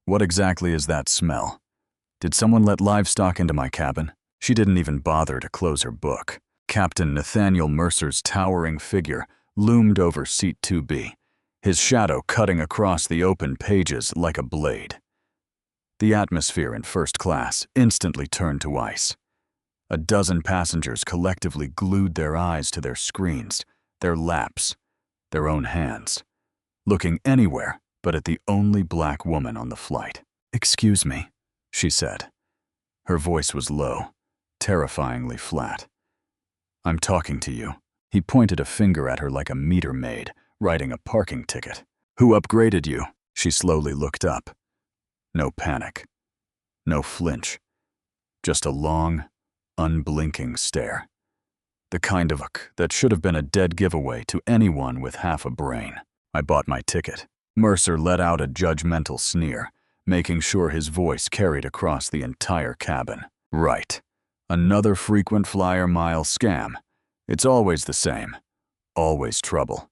What exactly is that smell? Did someone let livestock into my cabin? She didn't even bother to close her book. Captain Nathaniel Mercer's towering figure loomed over seat 2B, his shadow cutting across the open pages like a blade. The atmosphere in first class instantly turned to ice. A dozen passengers collectively glued their eyes to their screens, their laps, their own hands, looking anywhere but at the only black woman on the flight. "Excuse me," she said. Her voice was low, terrifyingly flat. "I'm talking to you." He pointed a finger at her like a meter maid writing a parking ticket. "Who upgraded you?" She slowly looked up. No panic. No flinch. Just a long, unblinking stare. The kind of look that should have been a dead giveaway to anyone with half a brain. "I bought my ticket." Mercer let out a judgmental sneer, making sure his voice carried across the entire cabin. "Right. Another frequent flyer mile scam. It's always the same. Always trouble.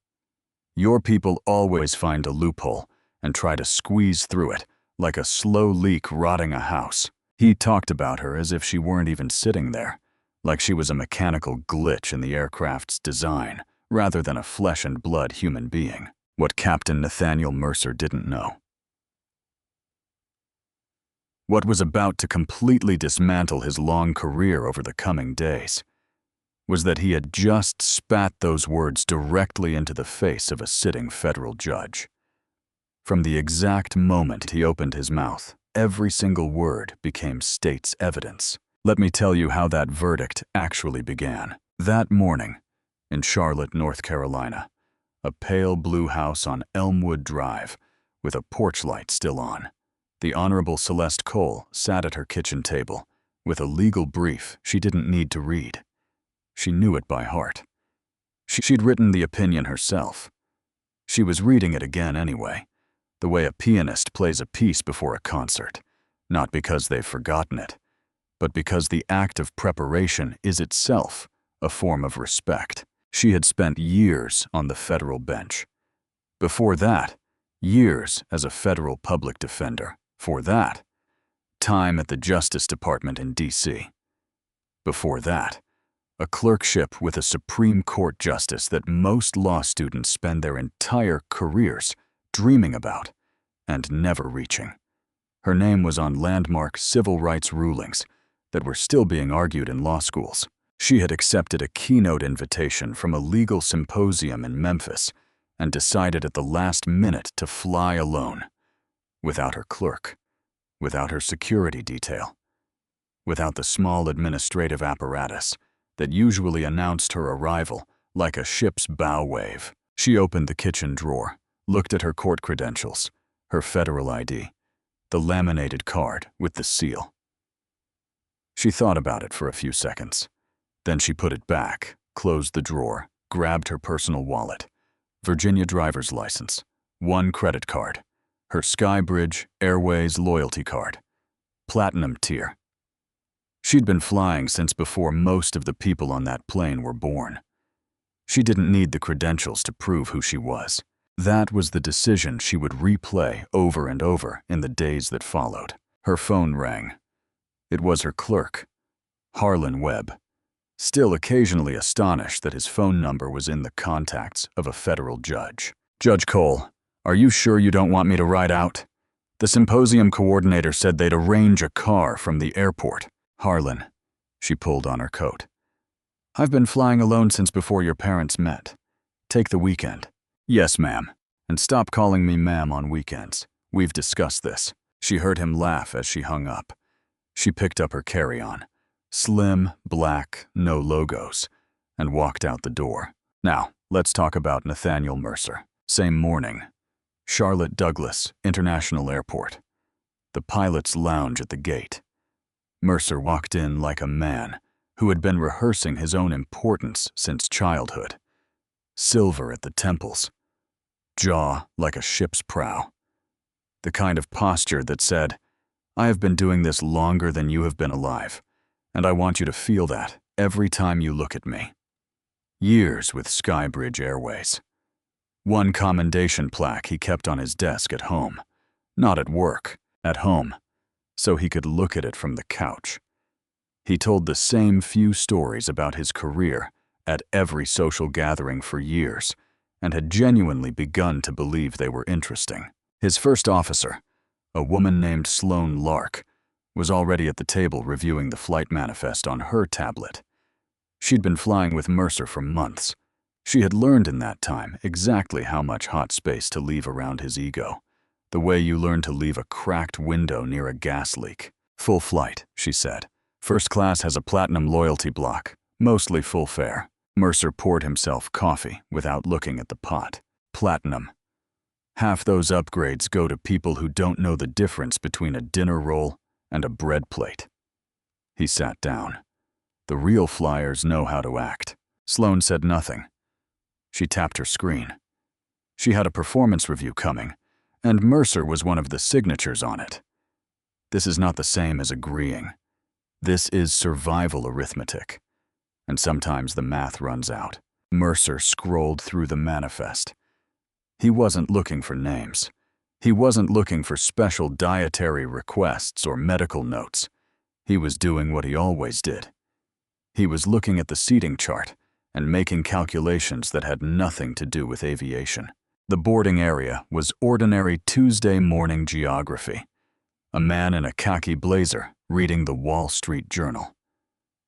Your people always find a loophole and try to squeeze through it, like a slow leak rotting a house." He talked about her as if she weren't even sitting there, like she was a mechanical glitch in the aircraft's design, rather than a flesh and blood human being. What Captain Nathaniel Mercer didn't know, what was about to completely dismantle his long career over the coming days, was that he had just spat those words directly into the face of a sitting federal judge. From the exact moment he opened his mouth, every single word became state's evidence. Let me tell you how that verdict actually began. That morning, in Charlotte, North Carolina, a pale blue house on Elmwood Drive, with a porch light still on, the Honorable Celeste Cole sat at her kitchen table with a legal brief she didn't need to read. She knew it by heart. She'd written the opinion herself. She was reading it again anyway, the way a pianist plays a piece before a concert, not because they've forgotten it, but because the act of preparation is itself a form of respect. She had spent years on the federal bench. Before that, years as a federal public defender. For that, time at the Justice Department in D.C. Before that, a clerkship with a Supreme Court justice that most law students spend their entire careers dreaming about and never reaching. Her name was on landmark civil rights rulings that were still being argued in law schools. She had accepted a keynote invitation from a legal symposium in Memphis and decided at the last minute to fly alone, without her clerk, without her security detail, without the small administrative apparatus that usually announced her arrival like a ship's bow wave. She opened the kitchen drawer, looked at her court credentials, her federal ID, the laminated card with the seal. She thought about it for a few seconds. Then she put it back, closed the drawer, grabbed her personal wallet, Virginia driver's license, one credit card, her Skybridge Airways loyalty card, platinum tier. She'd been flying since before most of the people on that plane were born. She didn't need the credentials to prove who she was. That was the decision she would replay over and over in the days that followed. Her phone rang. It was her clerk, Harlan Webb, still occasionally astonished that his phone number was in the contacts of a federal judge. "Judge Cole, are you sure you don't want me to ride out? The symposium coordinator said they'd arrange a car from the airport." "Harlan," she pulled on her coat. "I've been flying alone since before your parents met. Take the weekend." "Yes, ma'am. And stop calling me ma'am on weekends. We've discussed this." She heard him laugh as she hung up. She picked up her carry-on, slim, black, no logos, and walked out the door. Now, let's talk about Nathaniel Mercer. Same morning, Charlotte Douglas International Airport. The pilot's lounge at the gate. Mercer walked in like a man who had been rehearsing his own importance since childhood. Silver at the temples, jaw like a ship's prow. The kind of posture that said, "I have been doing this longer than you have been alive, and I want you to feel that every time you look at me." Years with Skybridge Airways. One commendation plaque he kept on his desk at home, not at work, at home, so he could look at it from the couch. He told the same few stories about his career at every social gathering for years, and had genuinely begun to believe they were interesting. His first officer, a woman named Sloane Lark, was already at the table reviewing the flight manifest on her tablet. She'd been flying with Mercer for months. She had learned in that time exactly how much hot space to leave around his ego, the way you learn to leave a cracked window near a gas leak. Full flight, she said. First class has a platinum loyalty block, mostly full fare. Mercer poured himself coffee without looking at the pot. Platinum. Half those upgrades go to people who don't know the difference between a dinner roll and a bread plate. He sat down. The real flyers know how to act. Sloane said nothing. She tapped her screen. She had a performance review coming, and Mercer was one of the signatures on it. This is not the same as agreeing. This is survival arithmetic. And sometimes the math runs out. Mercer scrolled through the manifest. He wasn't looking for names. He wasn't looking for special dietary requests or medical notes. He was doing what he always did. He was looking at the seating chart and making calculations that had nothing to do with aviation. The boarding area was ordinary Tuesday morning geography. A man in a khaki blazer reading the Wall Street Journal.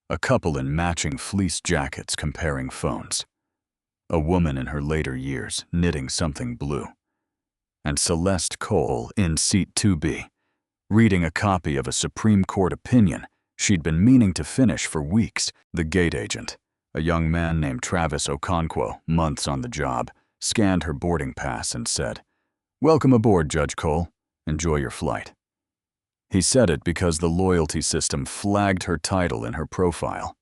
A couple in matching fleece jackets comparing phones. A woman in her later years knitting something blue. And Celeste Cole in seat 2B, reading a copy of a Supreme Court opinion she'd been meaning to finish for weeks. The gate agent, a young man named Travis Okonkwo, months on the job, scanned her boarding pass and said, "Welcome aboard, Judge Cole. Enjoy your flight." He said it because the loyalty system flagged her title in her profile.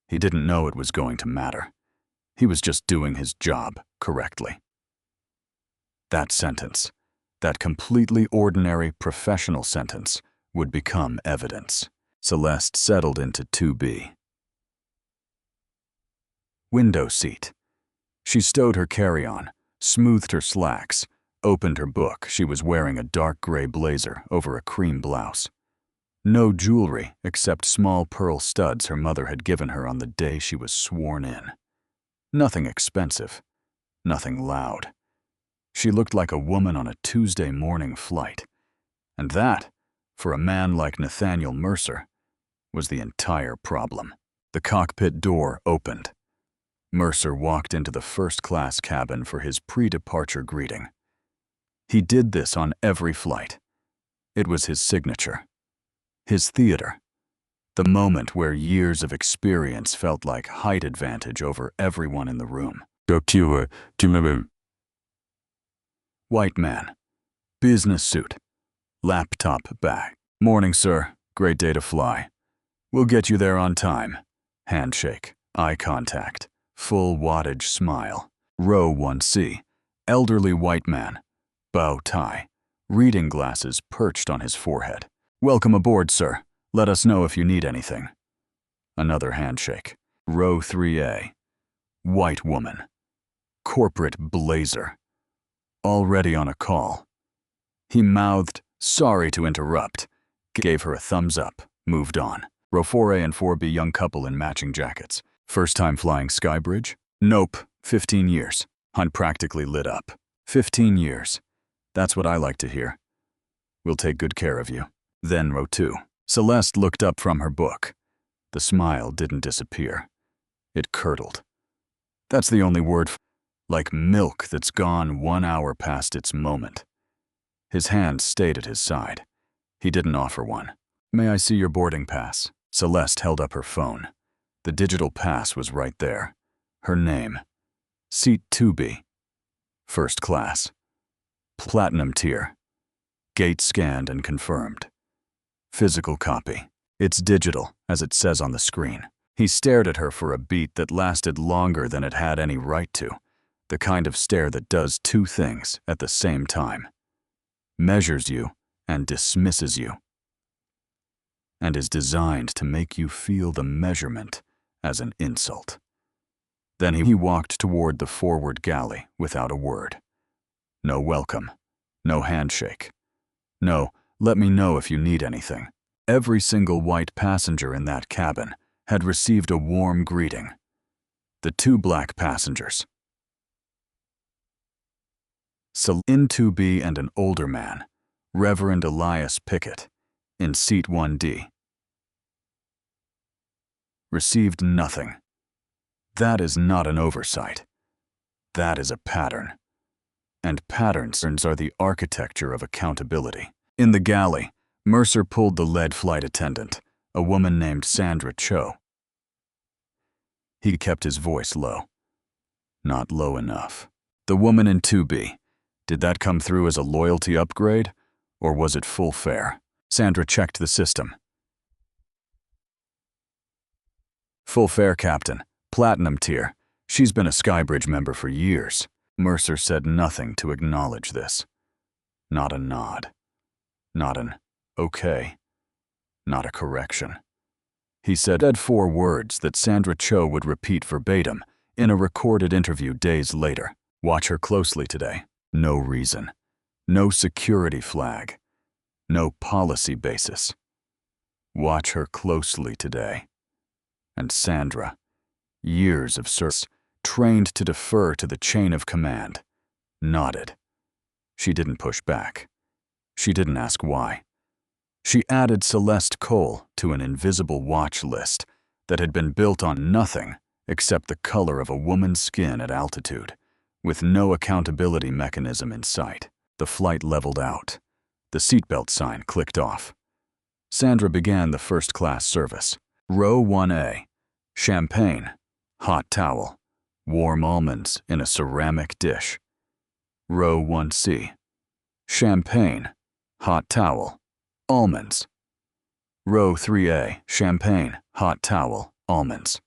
He didn't know it was going to matter. He was just doing his job correctly. That sentence, that completely ordinary professional sentence, would become evidence. Celeste settled into 2B. Window seat. She stowed her carry-on, smoothed her slacks, opened her book. She was wearing a dark gray blazer over a cream blouse. No jewelry except small pearl studs her mother had given her on the day she was sworn in. Nothing expensive, nothing loud. She looked like a woman on a Tuesday morning flight. And that, for a man like Nathaniel Mercer, was the entire problem. The cockpit door opened. Mercer walked into the first-class cabin for his pre-departure greeting. He did this on every flight. It was his signature, his theater, the moment where years of experience felt like height advantage over everyone in the room. White man, business suit, laptop bag. "Morning, sir. Great day to fly. We'll get you there on time." Handshake, eye contact, full wattage smile. Row 1C, elderly white man, bow tie, reading glasses perched on his forehead. "Welcome aboard, sir. Let us know if you need anything." Another handshake. Row 3A, white woman, corporate blazer, already on a call. He mouthed, "Sorry to interrupt," gave her a thumbs up, moved on. Row 4A and 4B, young couple in matching jackets. "First time flying Skybridge?" "Nope, 15 years. I'm practically lit up." 15 years. That's what I like to hear. "We'll take good care of you." Then row 2. Celeste looked up from her book. The smile didn't disappear. It curdled. That's the only word like milk that's gone 1 hour past its moment. His hand stayed at his side. He didn't offer one. "May I see your boarding pass?" Celeste held up her phone. The digital pass was right there. Her name. Seat 2B. First class. Platinum tier. Gate scanned and confirmed. Physical copy. It's digital, as it says on the screen. He stared at her for a beat that lasted longer than it had any right to. The kind of stare that does two things at the same time. Measures you and dismisses you. And is designed to make you feel the measurement as an insult. Then he walked toward the forward galley without a word. No welcome. No handshake. No, Let me know if you need anything. Every single white passenger in that cabin had received a warm greeting. The two black passengers, in 2B, and an older man, Reverend Elias Pickett, in seat 1D, received nothing. That is not an oversight. That is a pattern. And patterns are the architecture of accountability. In the galley, Mercer pulled the lead flight attendant, a woman named Sandra Cho. He kept his voice low. Not low enough. The woman in 2B, did that come through as a loyalty upgrade, or was it full fare? Sandra checked the system. Full fare, Captain. Platinum tier. She's been a Skybridge member for years. Mercer said nothing to acknowledge this. Not a nod. Not an okay. Not a correction. He said 4 words that Sandra Cho would repeat verbatim in a recorded interview days later. Watch her closely today. No reason. No security flag. No policy basis. Watch her closely today. And Sandra, years of service, trained to defer to the chain of command, nodded. She didn't push back. She didn't ask why. She added Celeste Cole to an invisible watch list that had been built on nothing except the color of a woman's skin at altitude, with no accountability mechanism in sight. The flight leveled out. The seatbelt sign clicked off. Sandra began the first-class service. Row 1A, champagne, hot towel, warm almonds in a ceramic dish. Row 1C, champagne, hot towel, almonds. Row 3A, champagne, hot towel, almonds.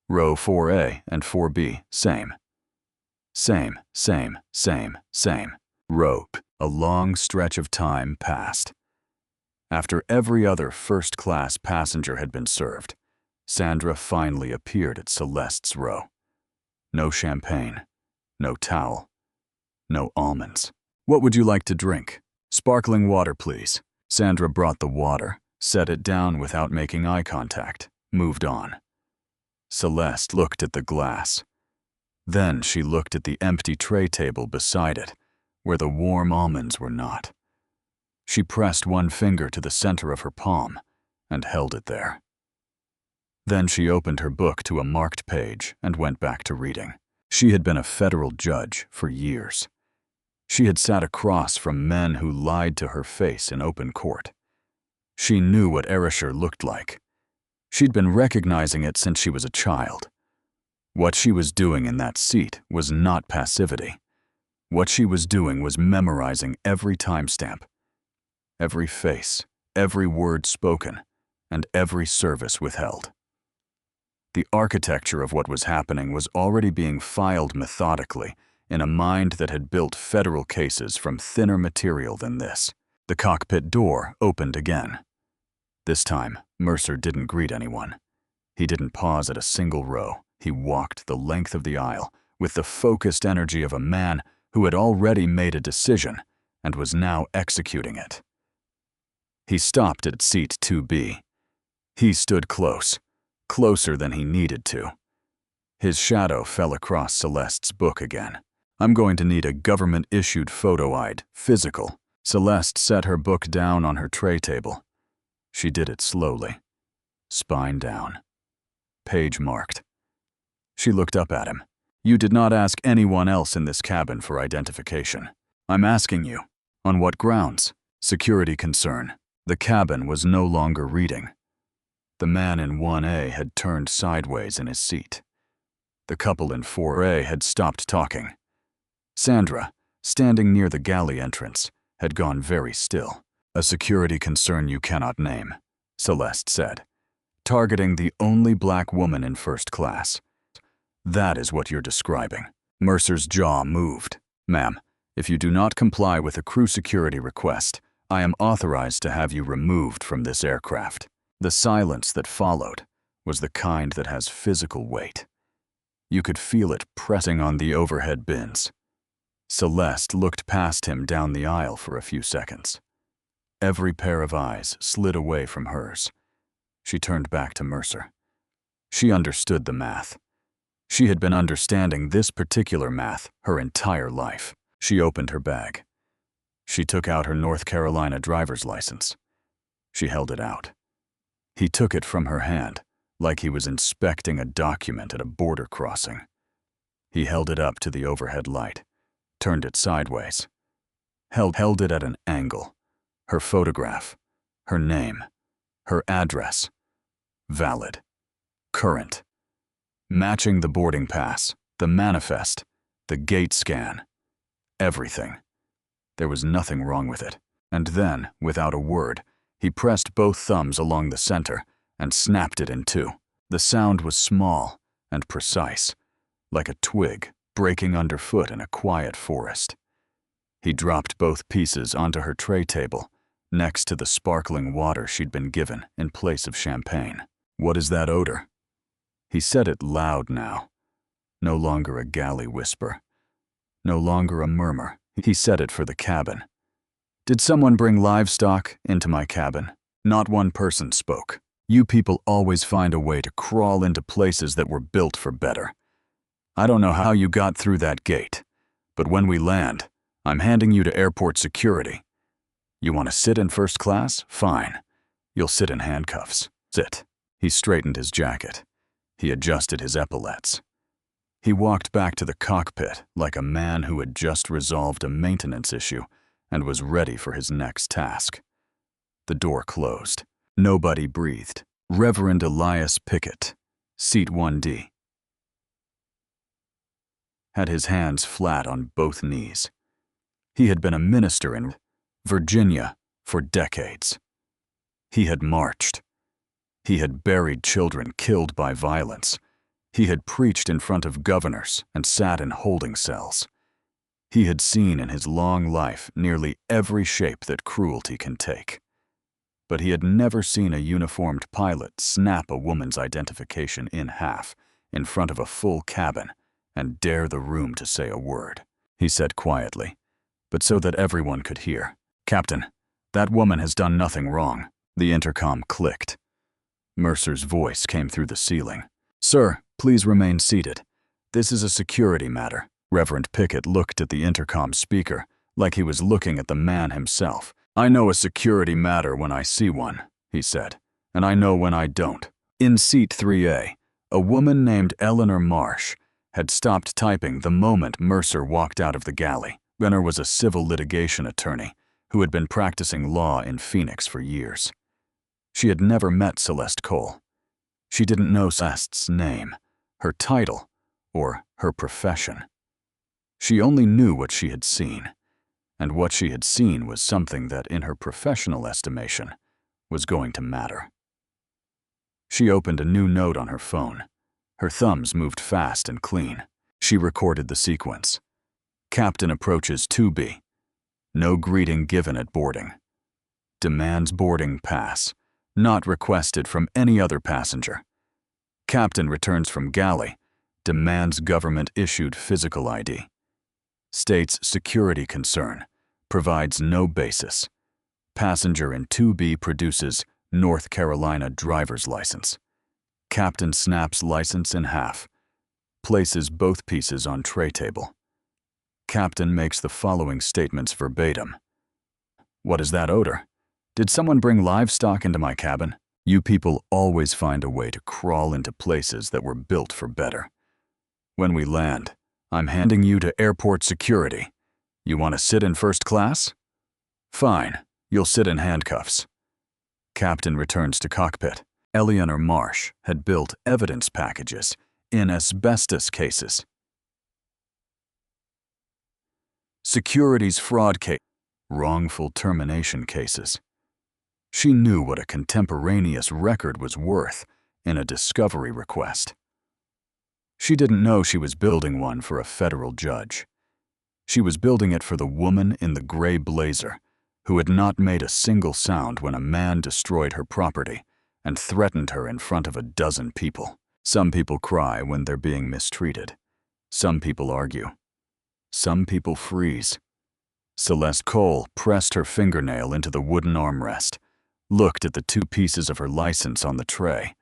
Row 4A and 4B, same. Same, same, same, same. Row. A long stretch of time passed. After every other first-class passenger had been served, Sandra finally appeared at Celeste's row. No champagne, no towel, no almonds. What would you like to drink? Sparkling water, please. Sandra brought the water, set it down without making eye contact, moved on. Celeste looked at the glass. Then she looked at the empty tray table beside it, where the warm almonds were not. She pressed one finger to the center of her palm and held it there. Then she opened her book to a marked page and went back to reading. She had been a federal judge for years. She had sat across from men who lied to her face in open court. She knew what erasure looked like. She'd been recognizing it since she was a child. What she was doing in that seat was not passivity. What she was doing was memorizing every timestamp, every face, every word spoken, and every service withheld. The architecture of what was happening was already being filed methodically in a mind that had built federal cases from thinner material than this. The cockpit door opened again. This time, Mercer didn't greet anyone. He didn't pause at a single row. He walked the length of the aisle with the focused energy of a man who had already made a decision and was now executing it. He stopped at seat 2B. He stood close, closer than he needed to. His shadow fell across Celeste's book again. I'm going to need a government-issued photo ID, physical. Celeste set her book down on her tray table. She did it slowly, spine down, page marked. She looked up at him. You did not ask anyone else in this cabin for identification. I'm asking you. On what grounds? Security concern. The cabin was no longer reading. The man in 1A had turned sideways in his seat. The couple in 4A had stopped talking. Sandra, standing near the galley entrance, had gone very still. A security concern you cannot name, Celeste said, targeting the only black woman in first class. That is what you're describing. Mercer's jaw moved. Ma'am, if you do not comply with a crew security request, I am authorized to have you removed from this aircraft. The silence that followed was the kind that has physical weight. You could feel it pressing on the overhead bins. Celeste looked past him down the aisle for a few seconds. Every pair of eyes slid away from hers. She turned back to Mercer. She understood the math. She had been understanding this particular math her entire life. She opened her bag. She took out her North Carolina driver's license. She held it out. He took it from her hand, like he was inspecting a document at a border crossing. He held it up to the overhead light, turned it sideways, held it at an angle. Her photograph, her name, her address. Valid. Current. Matching the boarding pass, the manifest, the gate scan. Everything. There was nothing wrong with it. And then, without a word, he pressed both thumbs along the center and snapped it in two. The sound was small and precise, like a twig breaking underfoot in a quiet forest. He dropped both pieces onto her tray table, next to the sparkling water she'd been given in place of champagne. "What is that odor?" He said it loud now. No longer a galley whisper. No longer a murmur. He said it for the cabin. "Did someone bring livestock into my cabin?" Not one person spoke. "You people always find a way to crawl into places that were built for better. I don't know how you got through that gate, but when we land, I'm handing you to airport security. You want to sit in first class? Fine. You'll sit in handcuffs. Sit." He straightened his jacket. He adjusted his epaulets. He walked back to the cockpit like a man who had just resolved a maintenance issue and was ready for his next task. The door closed. Nobody breathed. Reverend Elias Pickett, seat 1D, had his hands flat on both knees. He had been a minister in Virginia for decades. He had marched. He had buried children killed by violence. He had preached in front of governors and sat in holding cells. He had seen in his long life nearly every shape that cruelty can take. But he had never seen a uniformed pilot snap a woman's identification in half in front of a full cabin and dare the room to say a word. He said quietly, but so that everyone could hear, "Captain, that woman has done nothing wrong." The intercom clicked. Mercer's voice came through the ceiling. "Sir, please remain seated. This is a security matter." Reverend Pickett looked at the intercom speaker like he was looking at the man himself. "I know a security matter when I see one," he said, "and I know when I don't." In seat 3A, a woman named Eleanor Marsh had stopped typing the moment Mercer walked out of the galley. Eleanor was a civil litigation attorney who had been practicing law in Phoenix for years. She had never met Celeste Cole. She didn't know Celeste's name, her title, or her profession. She only knew what she had seen, and what she had seen was something that, in her professional estimation, was going to matter. She opened a new note on her phone. Her thumbs moved fast and clean. She recorded the sequence. "Captain approaches 2B. No greeting given at boarding. Demands boarding pass. Not requested from any other passenger. Captain returns from galley. Demands government-issued physical ID. States security concern. Provides no basis. Passenger in 2B produces North Carolina driver's license. Captain snaps license in half. Places both pieces on tray table. Captain makes the following statements verbatim. What is that odor? Did someone bring livestock into my cabin? You people always find a way to crawl into places that were built for better. When we land, I'm handing you to airport security. You want to sit in first class? Fine, you'll sit in handcuffs. Captain returns to cockpit. Eleanor Marsh had built evidence packages in asbestos cases. Securities fraud case, wrongful termination cases. She knew what a contemporaneous record was worth in a discovery request. She didn't know she was building one for a federal judge. She was building it for the woman in the gray blazer who had not made a single sound when a man destroyed her property and threatened her in front of a dozen people. Some people cry when they're being mistreated. Some people argue. Some people freeze. Celeste Cole pressed her fingernail into the wooden armrest, looked at the 2 pieces of her license on the tray,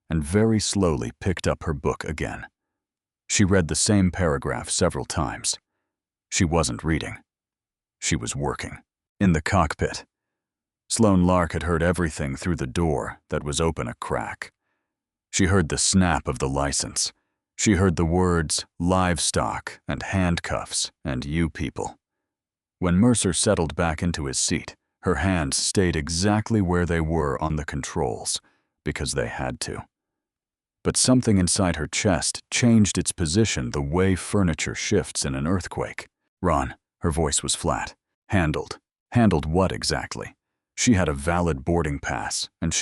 and very slowly picked up her book again. She read the same paragraph several times. She wasn't reading. She was working. In the cockpit, Sloane Lark had heard everything through the door that was open a crack. She heard the snap of the license. She heard the words livestock and handcuffs and you people. When Mercer settled back into his seat, her hands stayed exactly where they were on the controls, because they had to. But something inside her chest changed its position the way furniture shifts in an earthquake. Ron, her voice was flat. Handled. Handled what exactly? She had a valid boarding pass, and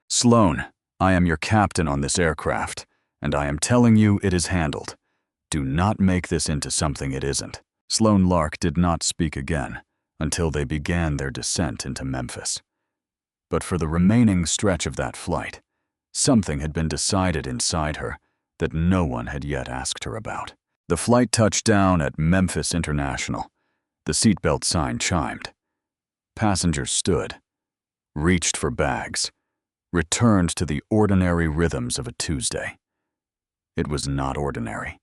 Sloane, I am your captain on this aircraft, and I am telling you it is handled. Do not make this into something it isn't. Sloane Lark did not speak again until they began their descent into Memphis. But for the remaining stretch of that flight, something had been decided inside her that no one had yet asked her about. The flight touched down at Memphis International. The seatbelt sign chimed. Passengers stood, reached for bags, returned to the ordinary rhythms of a Tuesday. It was not ordinary.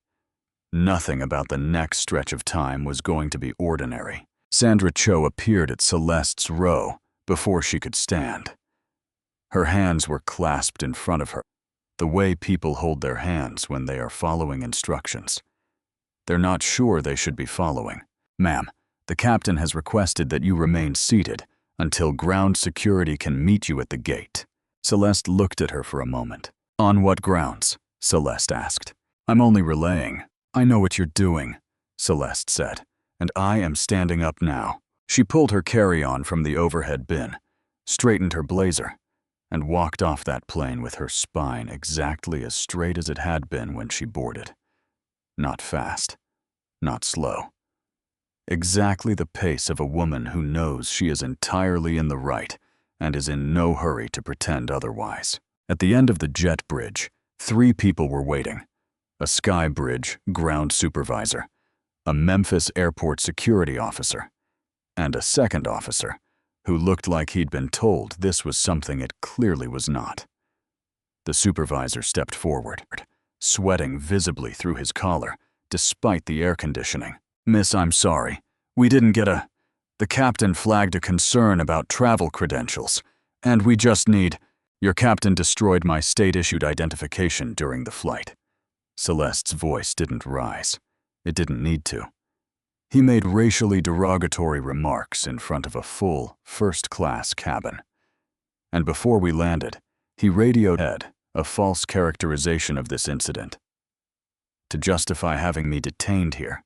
Nothing about the next stretch of time was going to be ordinary. Sandra Cho appeared at Celeste's row before she could stand. Her hands were clasped in front of her, the way people hold their hands when they are following instructions. They're not sure they should be following. Ma'am, the captain has requested that you remain seated until ground security can meet you at the gate. Celeste looked at her for a moment. On what grounds? Celeste asked. I'm only relaying. I know what you're doing, Celeste said, and I am standing up now. She pulled her carry-on from the overhead bin, straightened her blazer, and walked off that plane with her spine exactly as straight as it had been when she boarded. Not fast, not slow. Exactly the pace of a woman who knows she is entirely in the right and is in no hurry to pretend otherwise. At the end of the jet bridge, 3 people were waiting. A Sky Bridge ground supervisor, a Memphis airport security officer, and a second officer who looked like he'd been told this was something it clearly was not. The supervisor stepped forward, sweating visibly through his collar, despite the air conditioning. Miss, I'm sorry. We didn't get The captain flagged a concern about travel credentials, and we just need— Your captain destroyed my state-issued identification during the flight. Celeste's voice didn't rise. It didn't need to. He made racially derogatory remarks in front of a full, first-class cabin. And before we landed, he radioed Ed a false characterization of this incident to justify having me detained here.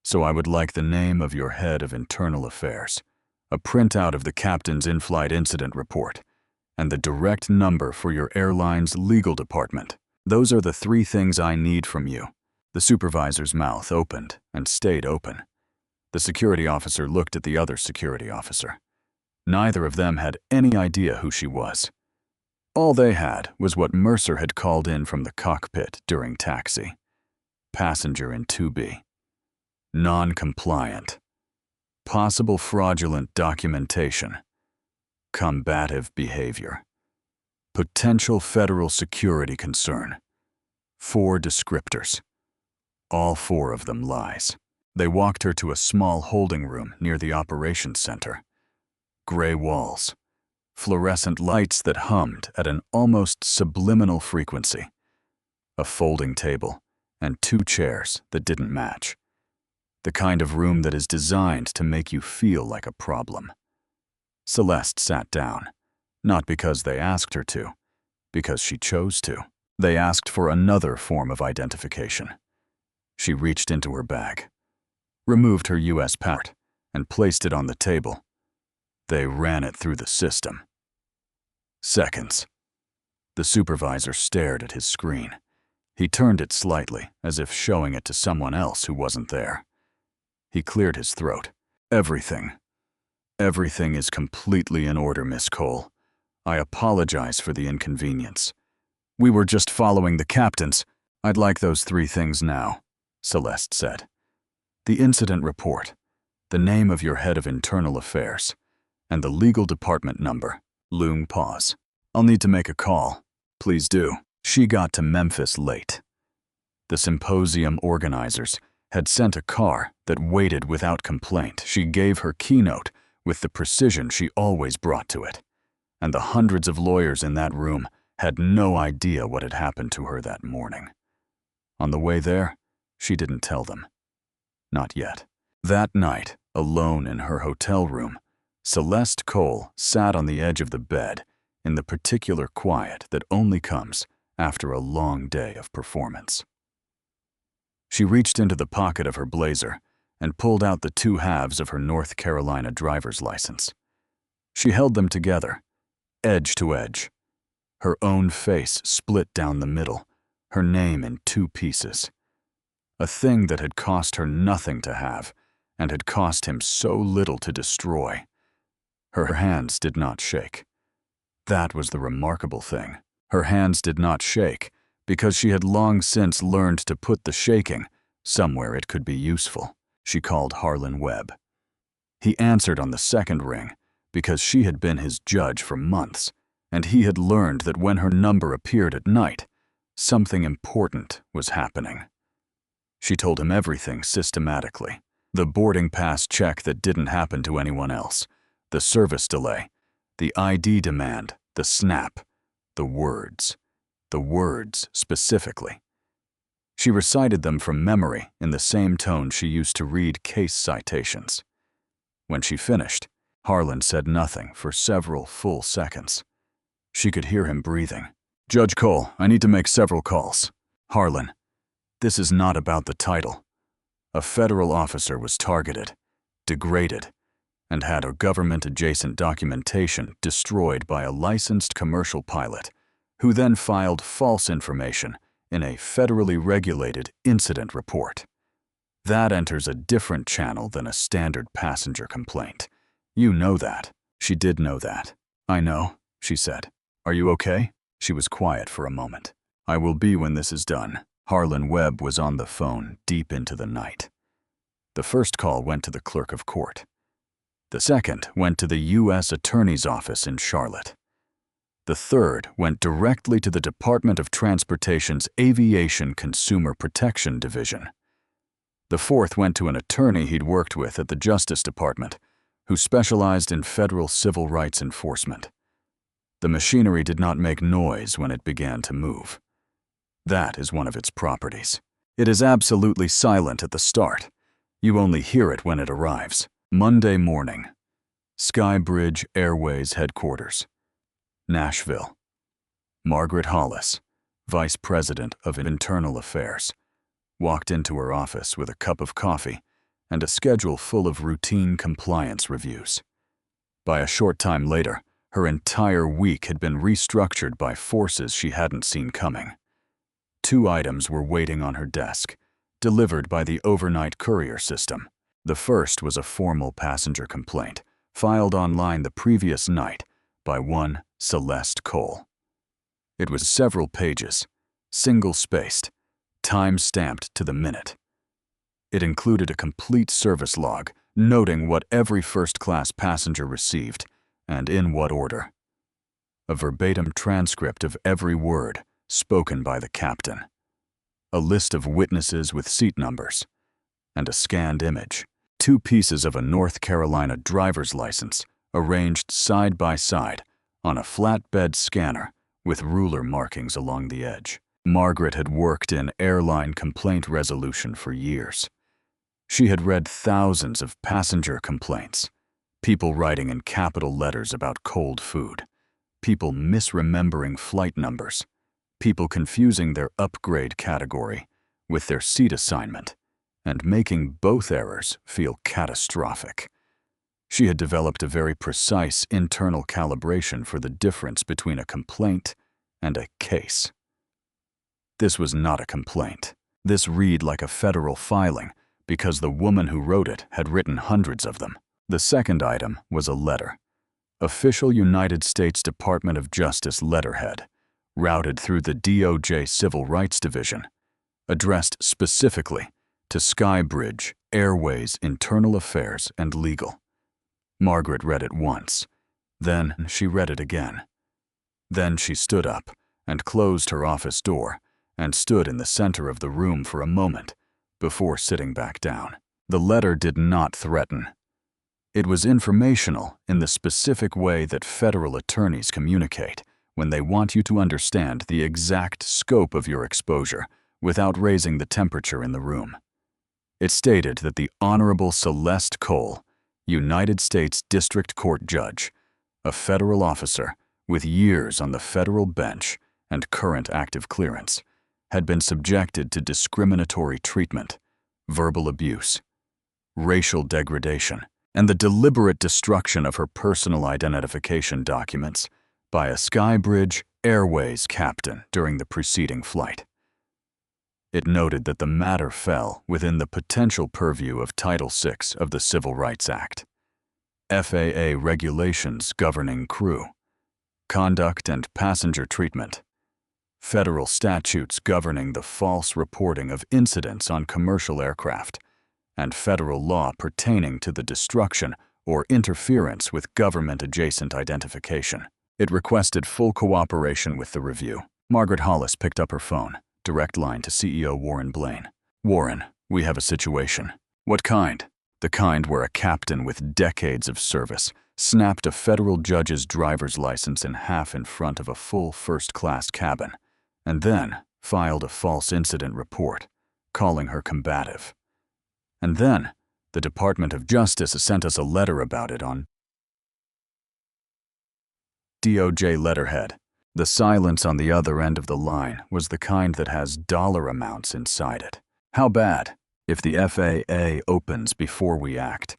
So I would like the name of your head of internal affairs, a printout of the captain's in-flight incident report, and the direct number for your airline's legal department. Those are the 3 things I need from you. The supervisor's mouth opened and stayed open. The security officer looked at the other security officer. Neither of them had any idea who she was. All they had was what Mercer had called in from the cockpit during taxi. Passenger in 2B. Non-compliant. Possible fraudulent documentation. Combative behavior. Potential federal security concern. 4 descriptors. All 4 of them lies. They walked her to a small holding room near the operations center. Gray walls. Fluorescent lights that hummed at an almost subliminal frequency. A folding table and 2 chairs that didn't match. The kind of room that is designed to make you feel like a problem. Celeste sat down, not because they asked her to, because she chose to. They asked for another form of identification. She reached into her bag, removed her U.S. passport, and placed it on the table. They ran it through the system. Seconds. The supervisor stared at his screen. He turned it slightly, as if showing it to someone else who wasn't there. He cleared his throat. Everything is completely in order, Miss Cole. I apologize for the inconvenience. We were just following the captain's— I'd like those 3 things now, Celeste said. The incident report, the name of your head of internal affairs, and the legal department number. Long pause. I'll need to make a call. Please do. She got to Memphis late. The symposium organizers had sent a car that waited without complaint. She gave her keynote with the precision she always brought to it, and the hundreds of lawyers in that room had no idea what had happened to her that morning. On the way there, she didn't tell them. Not yet. That night, alone in her hotel room, Celeste Cole sat on the edge of the bed in the particular quiet that only comes after a long day of performance. She reached into the pocket of her blazer and pulled out the two halves of her North Carolina driver's license. She held them together, edge to edge, her own face split down the middle, her name in two pieces. A thing that had cost her nothing to have and had cost him so little to destroy. Her hands did not shake. That was the remarkable thing. Her hands did not shake because she had long since learned to put the shaking somewhere it could be useful. She called Harlan Webb. He answered on the second ring because she had been his judge for months, and he had learned that when her number appeared at night, something important was happening. She told him everything systematically. The boarding pass check that didn't happen to anyone else, the service delay, the ID demand, the snap, the words specifically. She recited them from memory in the same tone she used to read case citations. When she finished, Harlan said nothing for several full seconds. She could hear him breathing. Judge Cole, I need to make several calls. Harlan, this is not about the title. A federal officer was targeted, degraded, and had a government-adjacent documentation destroyed by a licensed commercial pilot, who then filed false information in a federally regulated incident report. That enters a different channel than a standard passenger complaint. You know that. She did know that. I know, she said. Are you okay? She was quiet for a moment. I will be when this is done. Harlan Webb was on the phone deep into the night. The first call went to the clerk of court. The second went to the U.S. Attorney's Office in Charlotte. The third went directly to the Department of Transportation's Aviation Consumer Protection Division. The fourth went to an attorney he'd worked with at the Justice Department, who specialized in federal civil rights enforcement. The machinery did not make noise when it began to move. That is one of its properties. It is absolutely silent at the start. You only hear it when it arrives. Monday morning. Skybridge Airways headquarters. Nashville. Margaret Hollis, Vice President of Internal Affairs, walked into her office with a cup of coffee and a schedule full of routine compliance reviews. By a short time later, her entire week had been restructured by forces she hadn't seen coming. 2 items were waiting on her desk, delivered by the overnight courier system. The first was a formal passenger complaint, filed online the previous night by one Celeste Cole. It was several pages, single-spaced, time-stamped to the minute. It included a complete service log, noting what every first-class passenger received and in what order. A verbatim transcript of every word spoken by the captain. A list of witnesses with seat numbers, and a scanned image. 2 pieces of a North Carolina driver's license arranged side by side on a flatbed scanner with ruler markings along the edge. Margaret had worked in airline complaint resolution for years. She had read thousands of passenger complaints, people writing in capital letters about cold food, people misremembering flight numbers, people confusing their upgrade category with their seat assignment, and making both errors feel catastrophic. She had developed a very precise internal calibration for the difference between a complaint and a case. This was not a complaint. This read like a federal filing because the woman who wrote it had written hundreds of them. The second item was a letter. Official United States Department of Justice letterhead, routed through the DOJ Civil Rights Division, addressed specifically to Skybridge Airways, Internal Affairs, and Legal. Margaret read it once. Then she read it again. Then she stood up and closed her office door and stood in the center of the room for a moment before sitting back down. The letter did not threaten. It was informational in the specific way that federal attorneys communicate when they want you to understand the exact scope of your exposure without raising the temperature in the room. It stated that the Honorable Celeste Cole, United States District Court Judge, a federal officer with years on the federal bench and current active clearance, had been subjected to discriminatory treatment, verbal abuse, racial degradation, and the deliberate destruction of her personal identification documents by a Skybridge Airways captain during the preceding flight. It noted that the matter fell within the potential purview of Title VI of the Civil Rights Act, FAA regulations governing crew, conduct and passenger treatment, federal statutes governing the false reporting of incidents on commercial aircraft, and federal law pertaining to the destruction or interference with government-adjacent identification. It requested full cooperation with the review. Margaret Hollis picked up her phone, direct line to CEO Warren Blaine. Warren, we have a situation. What kind? The kind where a captain with decades of service snapped a federal judge's driver's license in half in front of a full first-class cabin, and then filed a false incident report, calling her combative. And then, the Department of Justice sent us a letter about it on DOJ letterhead. The silence on the other end of the line was the kind that has dollar amounts inside it. How bad? If the FAA opens before we act,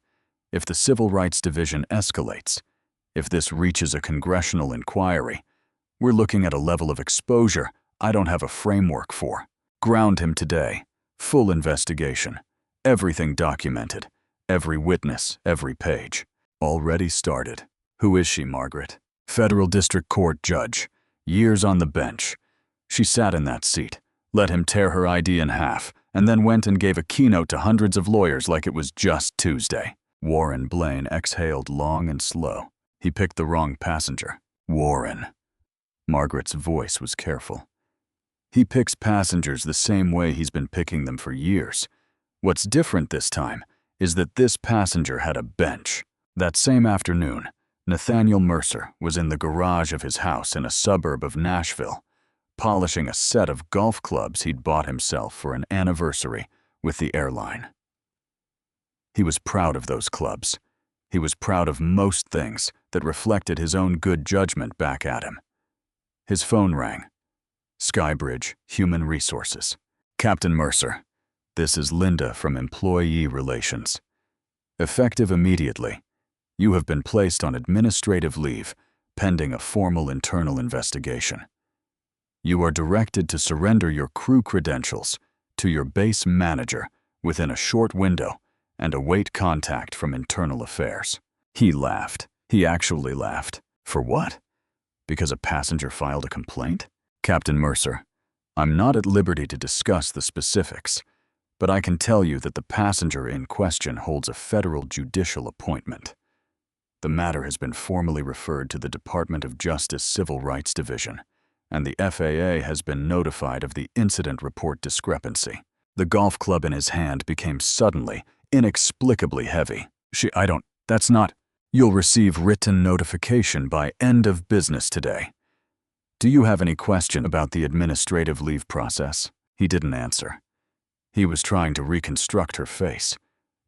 if the Civil Rights Division escalates, if this reaches a congressional inquiry, we're looking at a level of exposure I don't have a framework for. Ground him today. Full investigation. Everything documented. Every witness, every page. Already started. Who is she, Margaret? Federal District Court judge. Years on the bench. She sat in that seat, let him tear her ID in half, and then went and gave a keynote to hundreds of lawyers like it was just Tuesday. Warren Blaine exhaled long and slow. He picked the wrong passenger. Warren. Margaret's voice was careful. He picks passengers the same way he's been picking them for years. What's different this time is that this passenger had a bench. That same afternoon, Nathaniel Mercer was in the garage of his house in a suburb of Nashville, polishing a set of golf clubs he'd bought himself for an anniversary with the airline. He was proud of those clubs. He was proud of most things that reflected his own good judgment back at him. His phone rang. Skybridge, Human Resources. Captain Mercer, this is Linda from Employee Relations. Effective immediately, you have been placed on administrative leave pending a formal internal investigation. You are directed to surrender your crew credentials to your base manager within a short window and await contact from Internal Affairs. He laughed. He actually laughed. For what? Because a passenger filed a complaint? Captain Mercer, I'm not at liberty to discuss the specifics, but I can tell you that the passenger in question holds a federal judicial appointment. The matter has been formally referred to the Department of Justice Civil Rights Division, and the FAA has been notified of the incident report discrepancy. The golf club in his hand became suddenly, inexplicably heavy. That's not. You'll receive written notification by end of business today. Do you have any question about the administrative leave process? He didn't answer. He was trying to reconstruct her face,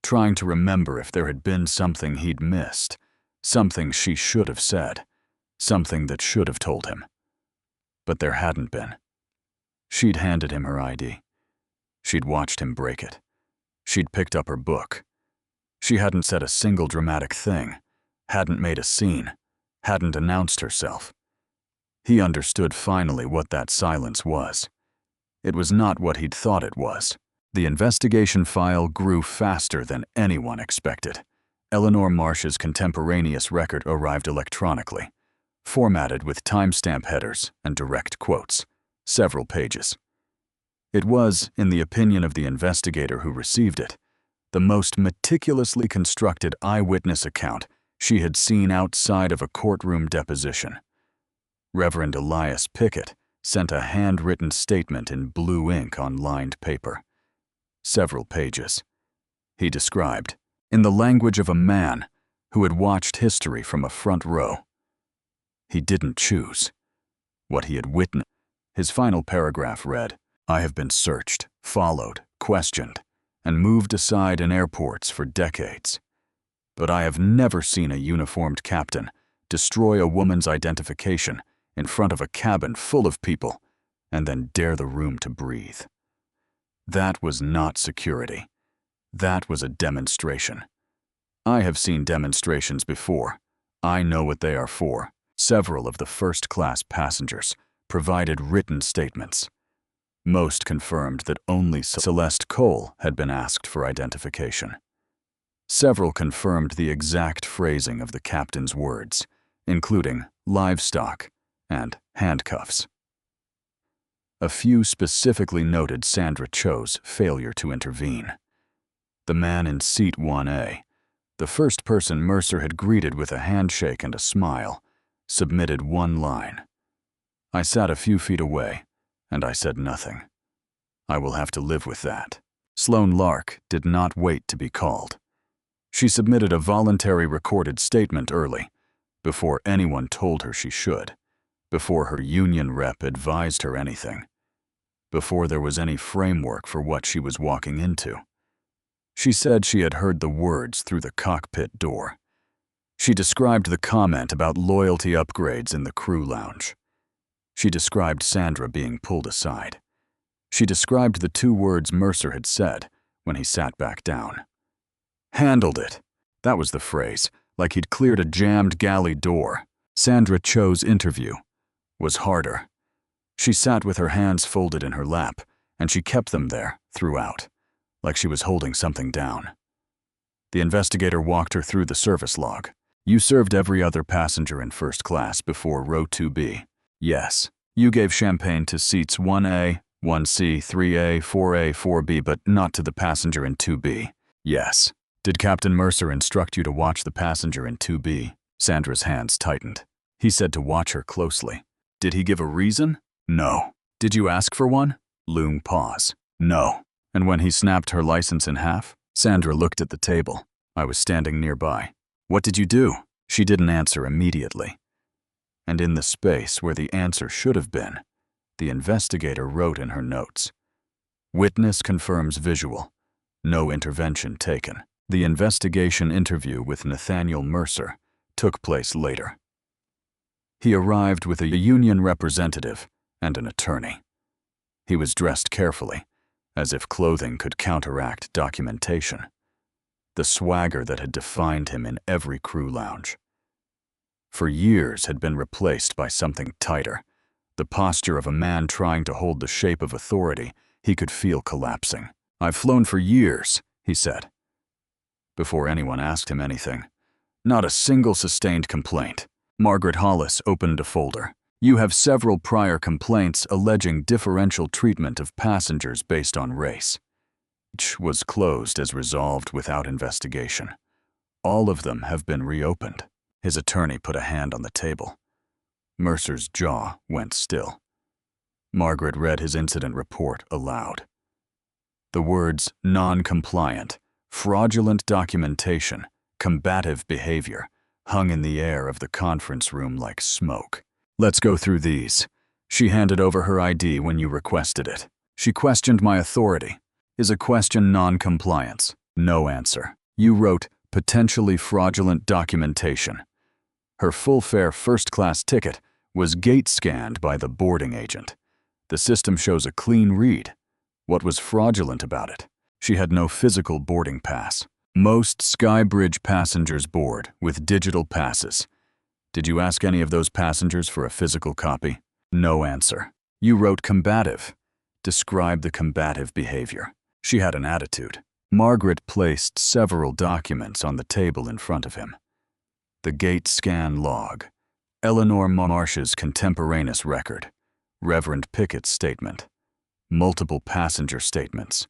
trying to remember if there had been something he'd missed, something she should have said, something that should have told him. But there hadn't been. She'd handed him her ID. She'd watched him break it. She'd picked up her book. She hadn't said a single dramatic thing, hadn't made a scene, hadn't announced herself. He understood finally what that silence was. It was not what he'd thought it was. The investigation file grew faster than anyone expected. Eleanor Marsh's contemporaneous record arrived electronically, formatted with timestamp headers and direct quotes, several pages. It was, in the opinion of the investigator who received it, the most meticulously constructed eyewitness account she had seen outside of a courtroom deposition. Reverend Elias Pickett sent a handwritten statement in blue ink on lined paper. Several pages. He described, in the language of a man who had watched history from a front row. He didn't choose what he had witnessed. His final paragraph read, "I have been searched, followed, questioned, and moved aside in airports for decades. But I have never seen a uniformed captain destroy a woman's identification in front of a cabin full of people and then dare the room to breathe. That was not security. That was a demonstration. I have seen demonstrations before. I know what they are for." Several of the first-class passengers provided written statements. Most confirmed that only Celeste Cole had been asked for identification. Several confirmed the exact phrasing of the captain's words, including livestock and handcuffs. A few specifically noted Sandra Cho's failure to intervene. The man in seat 1A, the first person Mercer had greeted with a handshake and a smile, submitted one line. "I sat a few feet away, and I said nothing. I will have to live with that." Sloan Lark did not wait to be called. She submitted a voluntary recorded statement early, before anyone told her she should, before her union rep advised her anything, before there was any framework for what she was walking into. She said she had heard the words through the cockpit door. She described the comment about loyalty upgrades in the crew lounge. She described Sandra being pulled aside. She described the two words Mercer had said when he sat back down. "Handled it." That was the phrase, like he'd cleared a jammed galley door. Sandra Cho's interview was harder. She sat with her hands folded in her lap, and she kept them there throughout, like she was holding something down. The investigator walked her through the service log. "You served every other passenger in first class before row 2B. Yes. You gave champagne to seats 1A, 1C, 3A, 4A, 4B, but not to the passenger in 2B. Yes. Did Captain Mercer instruct you to watch the passenger in 2B? Sandra's hands tightened. "He said to watch her closely." "Did he give a reason?" "No." "Did you ask for one?" Long pause. "No." "And when he snapped her license in half?" Sandra looked at the table. "I was standing nearby." "What did you do?" She didn't answer immediately. And in the space where the answer should have been, the investigator wrote in her notes, "Witness confirms visual. No intervention taken." The investigation interview with Nathaniel Mercer took place later. He arrived with a union representative and an attorney. He was dressed carefully, as if clothing could counteract documentation. The swagger that had defined him in every crew lounge for years had been replaced by something tighter, the posture of a man trying to hold the shape of authority he could feel collapsing. "I've flown for years," he said, before anyone asked him anything. "Not a single sustained complaint." Margaret Hollis opened a folder. "You have several prior complaints alleging differential treatment of passengers based on race." Each was closed as resolved without investigation. All of them have been reopened. His attorney put a hand on the table. Mercer's jaw went still. Margaret read his incident report aloud. The words non-compliant, fraudulent documentation, combative behavior hung in the air of the conference room like smoke. "Let's go through these." "She handed over her ID when you requested it." "She questioned my authority." "Is a question non-compliance?" "No answer." "You wrote potentially fraudulent documentation." Her full-fare first-class ticket was gate-scanned by the boarding agent. The system shows a clean read. What was fraudulent about it? She had no physical boarding pass. Most Skybridge passengers board with digital passes. Did you ask any of those passengers for a physical copy? No answer. You wrote combative. Describe the combative behavior. She had an attitude. Margaret placed several documents on the table in front of him. The gate scan log, Eleanor Marsh's contemporaneous record, Reverend Pickett's statement, multiple passenger statements,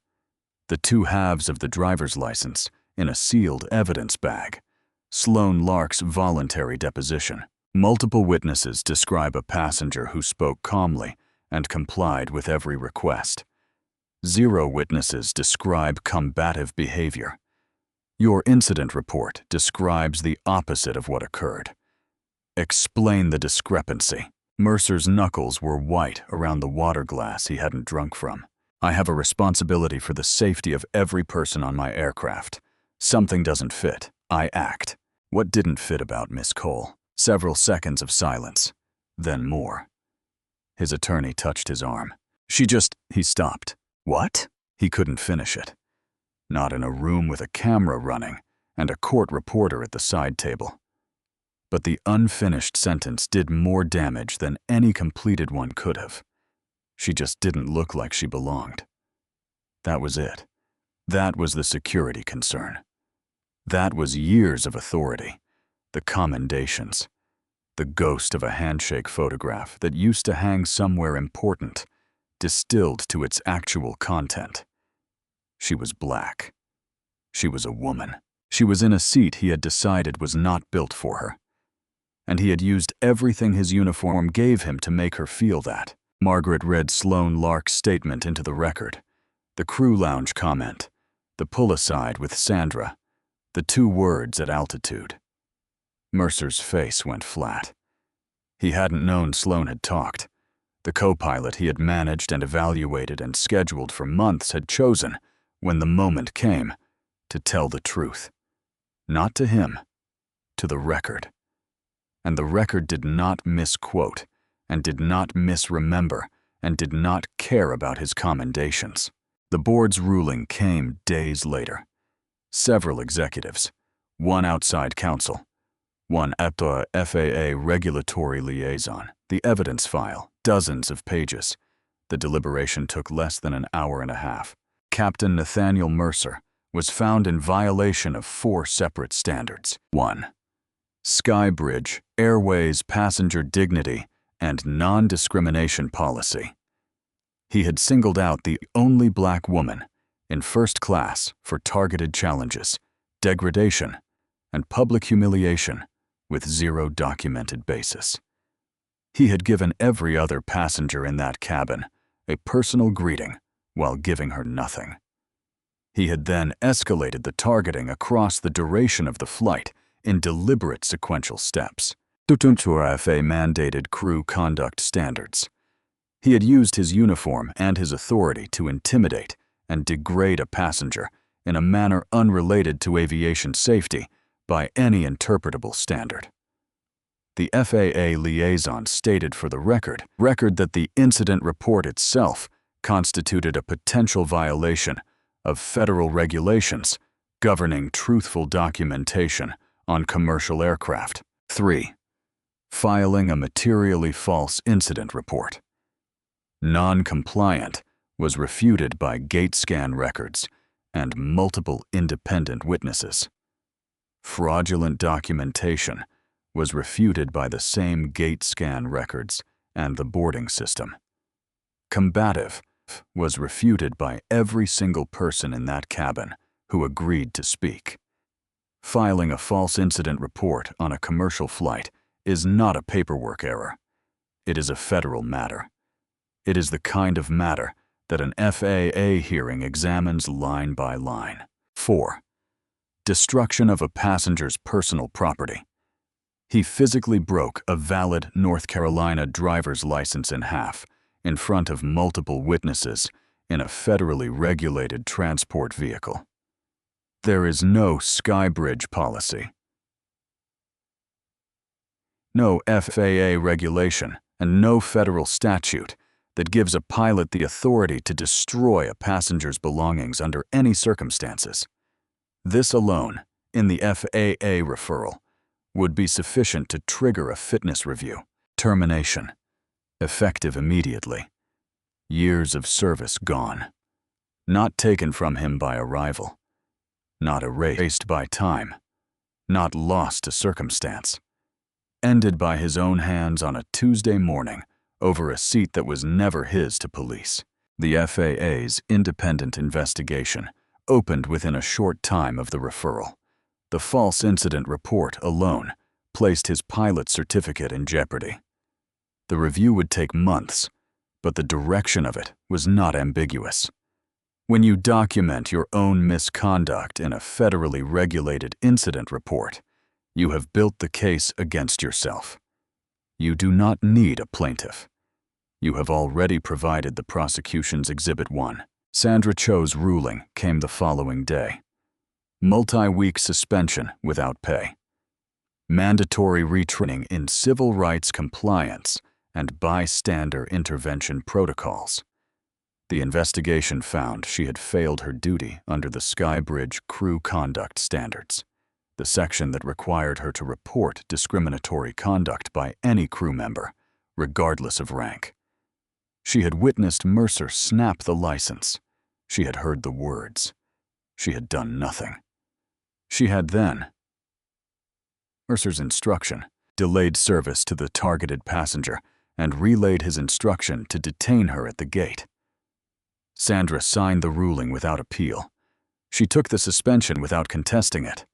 the two halves of the driver's license in a sealed evidence bag, Sloan Lark's voluntary deposition. Multiple witnesses describe a passenger who spoke calmly and complied with every request. 0 witnesses describe combative behavior. Your incident report describes the opposite of what occurred. Explain the discrepancy. Mercer's knuckles were white around the water glass he hadn't drunk from. I have a responsibility for the safety of every person on my aircraft. Something doesn't fit. I act. What didn't fit about Miss Cole? Several seconds of silence, then more. His attorney touched his arm. He stopped. What? He couldn't finish it. Not in a room with a camera running and a court reporter at the side table. But the unfinished sentence did more damage than any completed one could have. She just didn't look like she belonged. That was it. That was the security concern. That was years of authority, the commendations, the ghost of a handshake photograph that used to hang somewhere important, distilled to its actual content. She was black. She was a woman. She was in a seat he had decided was not built for her. And he had used everything his uniform gave him to make her feel that. Margaret read Sloan Lark's statement into the record, the crew lounge comment, the pull-aside with Sandra, the 2 words at altitude. Mercer's face went flat. He hadn't known Sloan had talked. The co-pilot he had managed and evaluated and scheduled for months had chosen, when the moment came, to tell the truth. Not to him, to the record. And the record did not misquote, and did not misremember, and did not care about his commendations. The board's ruling came days later. Several executives, 1 outside counsel, 1 at the FAA regulatory liaison, the evidence file, dozens of pages. The deliberation took less than an hour and a half. Captain Nathaniel Mercer was found in violation of 4 separate standards. 1. Skybridge Airways passenger dignity and non-discrimination policy. He had singled out the only black woman in first class for targeted challenges, degradation, and public humiliation with 0 documented basis. He had given every other passenger in that cabin a personal greeting while giving her nothing. He had then escalated the targeting across the duration of the flight in deliberate sequential steps, to FAA-mandated crew conduct standards. He had used his uniform and his authority to intimidate and degrade a passenger in a manner unrelated to aviation safety by any interpretable standard. The FAA liaison stated for the record that the incident report itself constituted a potential violation of federal regulations governing truthful documentation on commercial aircraft. 3. Filing a materially false incident report. Non-compliant was refuted by gate scan records and multiple independent witnesses. Fraudulent documentation was refuted by the same gate scan records and the boarding system. Combative was refuted by every single person in that cabin who agreed to speak. Filing a false incident report on a commercial flight is not a paperwork error. It is a federal matter. It is the kind of matter that an FAA hearing examines line by line. 4. Destruction of a passenger's personal property. He physically broke a valid North Carolina driver's license in half in front of multiple witnesses in a federally regulated transport vehicle. There is no Skybridge policy, no FAA regulation, and no federal statute that gives a pilot the authority to destroy a passenger's belongings under any circumstances. This alone, in the FAA referral, would be sufficient to trigger a fitness review. Termination, effective immediately. Years of service gone. Not taken from him by arrival. Not erased by time. Not lost to circumstance. Ended by his own hands on a Tuesday morning over a seat that was never his to police. The FAA's independent investigation opened within a short time of the referral. The false incident report alone placed his pilot certificate in jeopardy. The review would take months, but the direction of it was not ambiguous. When you document your own misconduct in a federally regulated incident report, you have built the case against yourself. You do not need a plaintiff. You have already provided the prosecution's Exhibit 1. Sandra Cho's ruling came the following day. Multi-week suspension without pay. Mandatory retraining in civil rights compliance and bystander intervention protocols. The investigation found she had failed her duty under the Skybridge Crew Conduct Standards, the section that required her to report discriminatory conduct by any crew member, regardless of rank. She had witnessed Mercer snap the license. She had heard the words. She had done nothing. She had then Mercer's instruction, delayed service to the targeted passenger, and relayed his instruction to detain her at the gate. Sandra signed the ruling without appeal. She took the suspension without contesting it.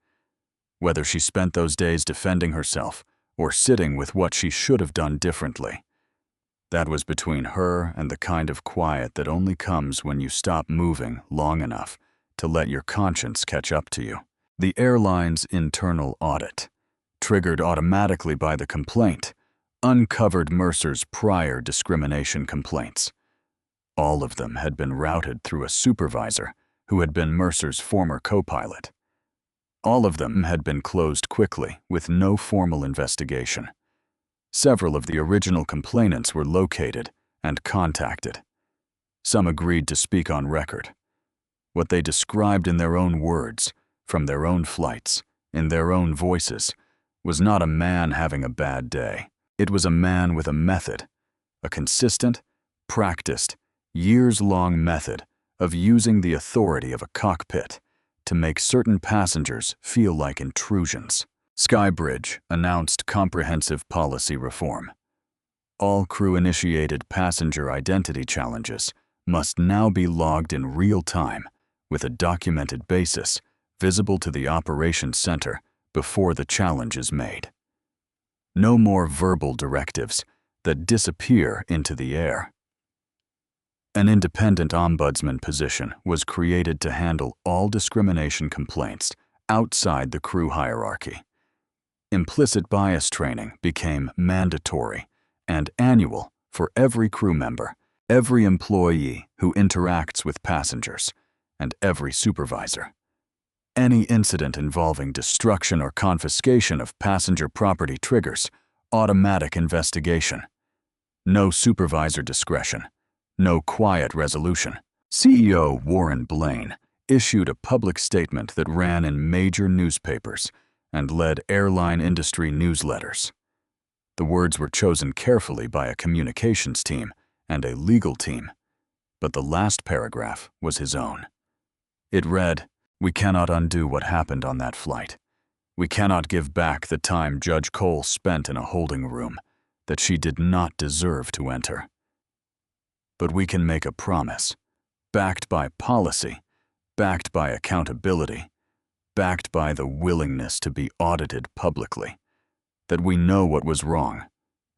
Whether she spent those days defending herself or sitting with what she should have done differently, that was between her and the kind of quiet that only comes when you stop moving long enough to let your conscience catch up to you. The airline's internal audit, triggered automatically by the complaint, uncovered Mercer's prior discrimination complaints. All of them had been routed through a supervisor who had been Mercer's former co-pilot. All of them had been closed quickly with no formal investigation. Several of the original complainants were located and contacted. Some agreed to speak on record. What they described in their own words, from their own flights, in their own voices, was not a man having a bad day. It was a man with a method, a consistent, practiced, years-long method of using the authority of a cockpit to make certain passengers feel like intrusions. Skybridge announced comprehensive policy reform. All crew-initiated passenger identity challenges must now be logged in real time with a documented basis visible to the operations center before the challenge is made. No more verbal directives that disappear into the air. An independent ombudsman position was created to handle all discrimination complaints outside the crew hierarchy. Implicit bias training became mandatory and annual for every crew member, every employee who interacts with passengers, and every supervisor. Any incident involving destruction or confiscation of passenger property triggers automatic investigation. No supervisor discretion. No quiet resolution. CEO Warren Blaine issued a public statement that ran in major newspapers and led airline industry newsletters. The words were chosen carefully by a communications team and a legal team, but the last paragraph was his own. It read, "We cannot undo what happened on that flight. We cannot give back the time Judge Cole spent in a holding room that she did not deserve to enter. But we can make a promise, backed by policy, backed by accountability, backed by the willingness to be audited publicly, that we know what was wrong,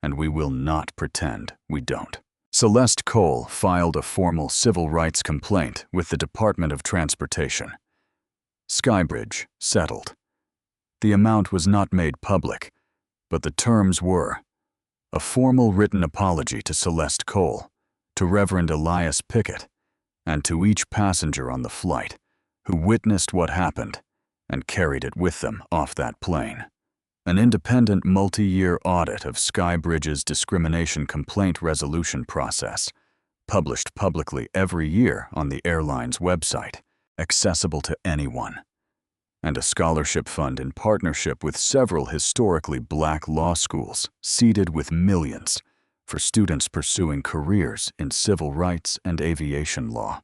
and we will not pretend we don't." Celeste Cole filed a formal civil rights complaint with the Department of Transportation. Skybridge settled. The amount was not made public, but the terms were a formal written apology to Celeste Cole, to Reverend Elias Pickett, and to each passenger on the flight who witnessed what happened and carried it with them off that plane. An independent multi-year audit of Skybridge's discrimination complaint resolution process, published publicly every year on the airline's website, accessible to anyone. And a scholarship fund in partnership with several historically black law schools seeded with millions for students pursuing careers in civil rights and aviation law.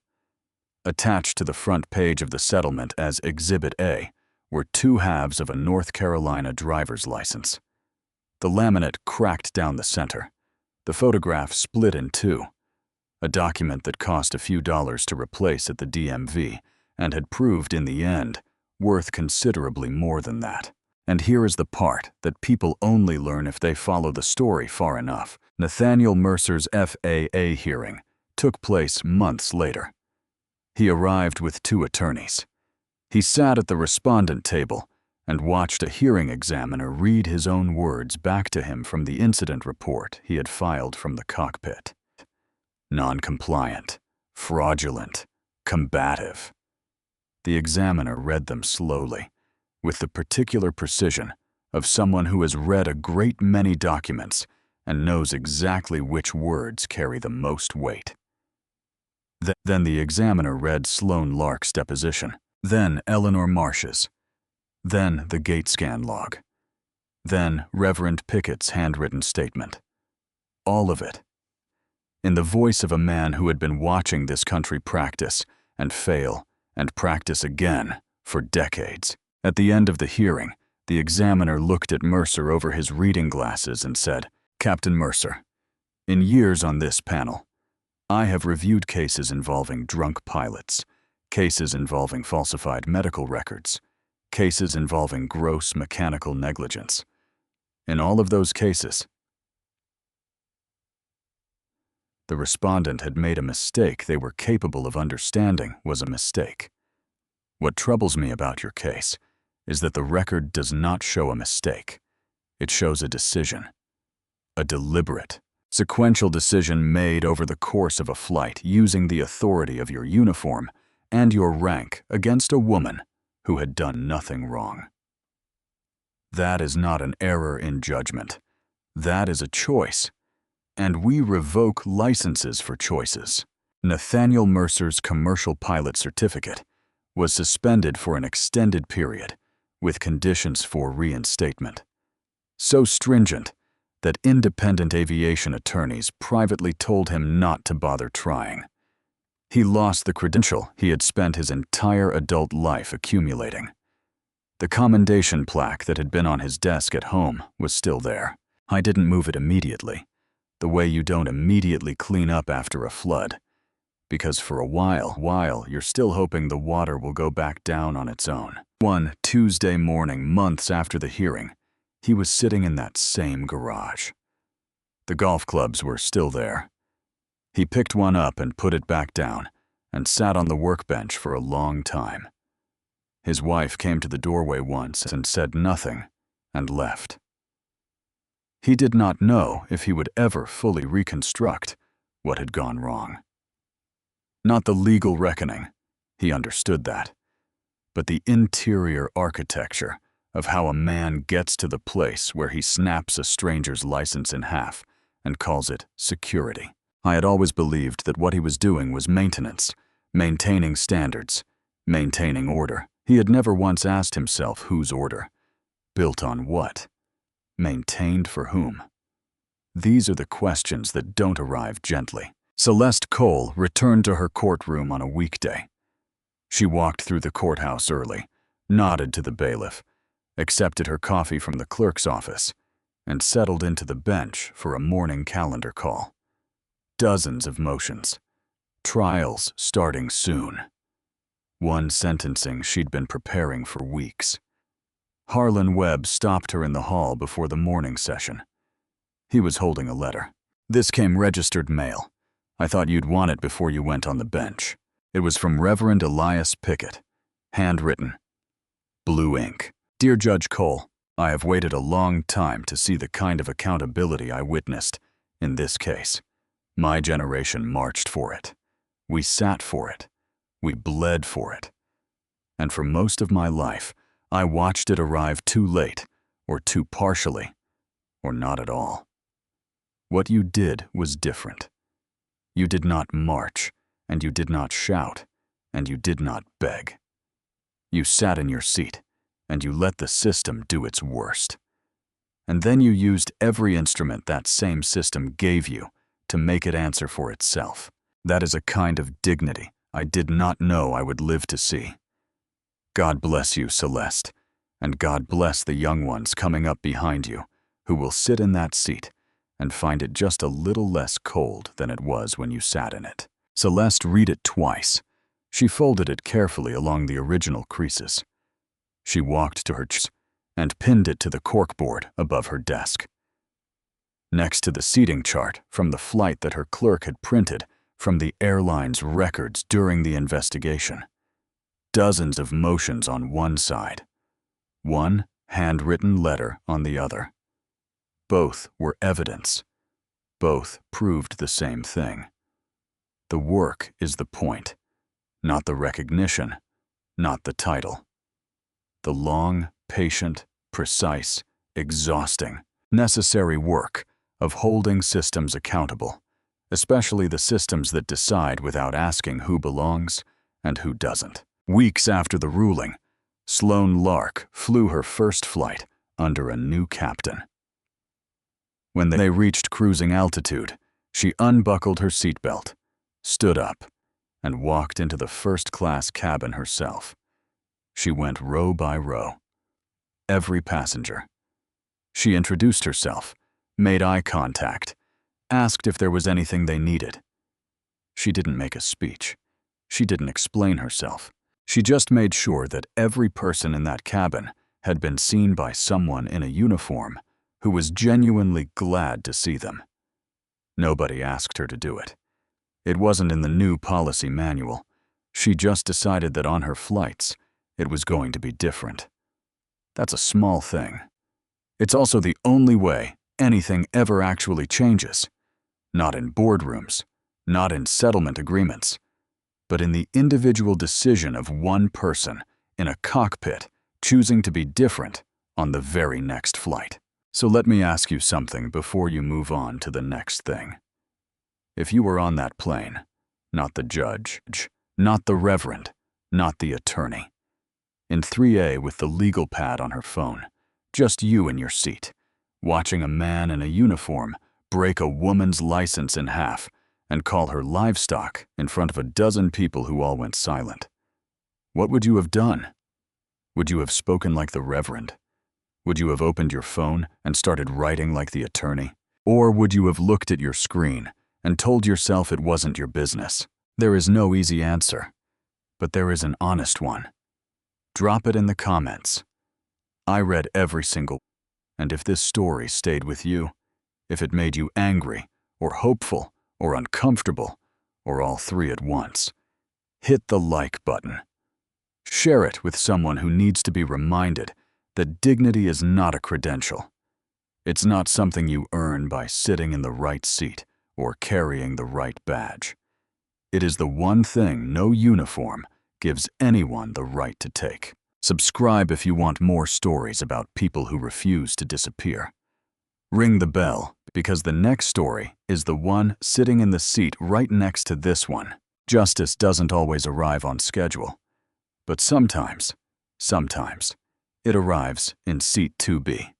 Attached to the front page of the settlement as Exhibit A were 2 halves of a North Carolina driver's license. The laminate cracked down the center. The photograph split in 2. A document that cost a few dollars to replace at the DMV and had proved in the end worth considerably more than that. And here is the part that people only learn if they follow the story far enough. Nathaniel Mercer's FAA hearing took place months later. He arrived with 2 attorneys. He sat at the respondent table and watched a hearing examiner read his own words back to him from the incident report he had filed from the cockpit. Non-compliant, fraudulent, combative. The examiner read them slowly, with the particular precision of someone who has read a great many documents and knows exactly which words carry the most weight. Then the examiner read Sloan Lark's deposition, then Eleanor Marsh's, then the gate scan log, then Reverend Pickett's handwritten statement. All of it, in the voice of a man who had been watching this country practice and fail and practice again for decades. At the end of the hearing, the examiner looked at Mercer over his reading glasses and said, "Captain Mercer, in years on this panel, I have reviewed cases involving drunk pilots, cases involving falsified medical records, cases involving gross mechanical negligence. In all of those cases, the respondent had made a mistake they were capable of understanding was a mistake. What troubles me about your case is that the record does not show a mistake. It shows a decision, a deliberate, sequential decision made over the course of a flight using the authority of your uniform and your rank against a woman who had done nothing wrong. That is not an error in judgment. That is a choice, and we revoke licenses for choices." Nathaniel Mercer's commercial pilot certificate was suspended for an extended period with conditions for reinstatement. So stringent that independent aviation attorneys privately told him not to bother trying. He lost the credential he had spent his entire adult life accumulating. The commendation plaque that had been on his desk at home was still there. I didn't move it immediately, the way you don't immediately clean up after a flood, because for a while you're still hoping the water will go back down on its own. One Tuesday morning, months after the hearing, he was sitting in that same garage. The golf clubs were still there. He picked one up and put it back down and sat on the workbench for a long time. His wife came to the doorway once and said nothing and left. He did not know if he would ever fully reconstruct what had gone wrong. Not the legal reckoning, he understood that, but the interior architecture of how a man gets to the place where he snaps a stranger's license in half and calls it security. I had always believed that what he was doing was maintenance, maintaining standards, maintaining order. He had never once asked himself whose order, built on what, maintained for whom. These are the questions that don't arrive gently. Celeste Cole returned to her courtroom on a weekday. She walked through the courthouse early, nodded to the bailiff, accepted her coffee from the clerk's office, and settled into the bench for a morning calendar call. Dozens of motions. Trials starting soon. One sentencing she'd been preparing for weeks. Harlan Webb stopped her in the hall before the morning session. He was holding a letter. "This came registered mail. I thought you'd want it before you went on the bench." It was from Reverend Elias Pickett, handwritten, blue ink. "Dear Judge Cole, I have waited a long time to see the kind of accountability I witnessed in this case. My generation marched for it. We sat for it. We bled for it. And for most of my life, I watched it arrive too late, or too partially, or not at all. What you did was different. You did not march, and you did not shout, and you did not beg. You sat in your seat, and you let the system do its worst. And then you used every instrument that same system gave you to make it answer for itself. That is a kind of dignity I did not know I would live to see. God bless you, Celeste, and God bless the young ones coming up behind you who will sit in that seat and find it just a little less cold than it was when you sat in it." Celeste read it twice. She folded it carefully along the original creases. She walked to her chair and pinned it to the corkboard above her desk. Next to the seating chart from the flight that her clerk had printed from the airline's records during the investigation. Dozens of motions on one side, one handwritten letter on the other. Both were evidence. Both proved the same thing. The work is the point, not the recognition, not the title. The long, patient, precise, exhausting, necessary work of holding systems accountable, especially the systems that decide without asking who belongs and who doesn't. Weeks after the ruling, Sloane Lark flew her first flight under a new captain. When they reached cruising altitude, she unbuckled her seatbelt, stood up, and walked into the first-class cabin herself. She went row by row. Every passenger. She introduced herself, made eye contact, asked if there was anything they needed. She didn't make a speech. She didn't explain herself. She just made sure that every person in that cabin had been seen by someone in a uniform who was genuinely glad to see them. Nobody asked her to do it. It wasn't in the new policy manual. She just decided that on her flights, it was going to be different. That's a small thing. It's also the only way anything ever actually changes. Not in boardrooms, not in settlement agreements, but in the individual decision of one person in a cockpit choosing to be different on the very next flight. So let me ask you something before you move on to the next thing. If you were on that plane, not the judge, not the reverend, not the attorney, in 3A with the legal pad on her phone, just you in your seat, watching a man in a uniform break a woman's license in half and call her livestock in front of a dozen people who all went silent. What would you have done? Would you have spoken like the reverend? Would you have opened your phone and started writing like the attorney? Or would you have looked at your screen and told yourself it wasn't your business? There is no easy answer, but there is an honest one. Drop it in the comments. I read every single, and if this story stayed with you, if it made you angry or hopeful or uncomfortable, or all three at once, hit the like button. Share it with someone who needs to be reminded that dignity is not a credential. It's not something you earn by sitting in the right seat or carrying the right badge. It is the one thing no uniform gives anyone the right to take. Subscribe if you want more stories about people who refuse to disappear. Ring the bell, because the next story is the one sitting in the seat right next to this one. Justice doesn't always arrive on schedule, but sometimes, it arrives in seat 2B.